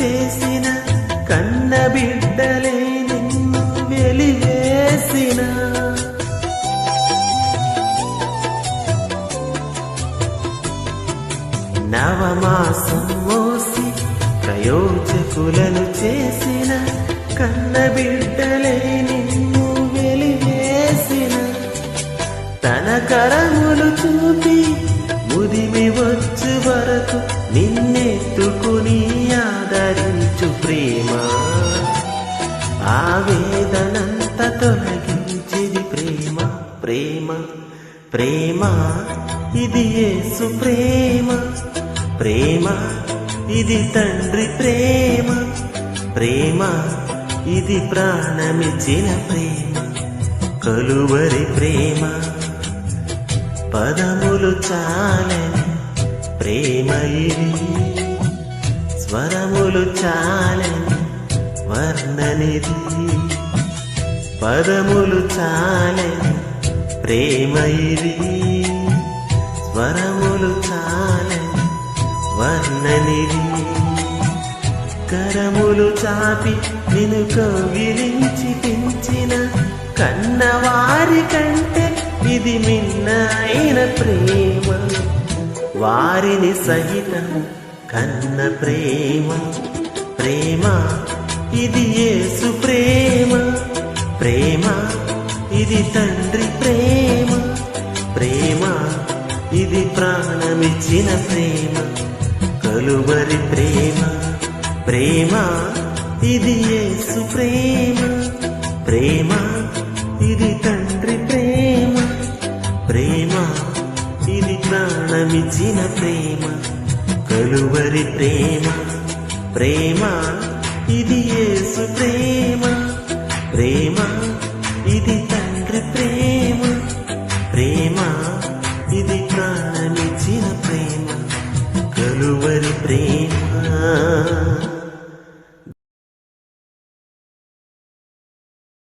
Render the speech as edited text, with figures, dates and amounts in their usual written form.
చేసిన కన్న బిడ్డలే నిన్ను వెలివేసిన నవమాసం మోసి ప్రయోజకులను చేసిన కన్న బిడ్డలే నిన్ను వెలివేసిన తన కరములు చూపి ముదిమి వచ్చు వరకు నిన్నెత్తుకుని ఆదరించు ప్రేమ ఆవేదనంత తొలగించిది ప్రేమ ప్రేమ ప్రేమ ఇది యేసు ప్రేమ ప్రేమ ఇది తండ్రి ప్రేమ ప్రేమ ఇది ప్రాణమిచ్చిన ప్రేమ కలువరి ప్రేమ పదములు చాలని ప్రేమ ఇది స్వరములు చాలని వర్ణనిది పదములు చాలని ప్రేమ ఇది స్వరములు చాలని వర్ణనిది కరములు చాపి నిన్ను కౌగిలించి పెంచిన కన్నవారి కంటే ఇది మిన్నైన ప్రేమ వారిని సహితం కన్న ప్రేమ ప్రేమ ఇది యేసు ప్రేమ ప్రేమ ఇది తండ్రి ప్రేమ ప్రేమ ఇది ప్రాణమిచ్చిన ప్రేమ కలువరి ప్రేమ ప్రేమ ఇది యేసు ప్రేమ ప్రేమ ఇది తండ్రి ప్రేమ ప్రేమ ఇది ప్రాణమిచ్చిన ప్రేమ కలువరి ప్రేమ ప్రేమ ఇది యేసు ప్రేమ ప్రేమ ఇది తండ్రి ప్రేమ ప్రేమ ఇది ప్రాణమిచ్చిన ప్రేమ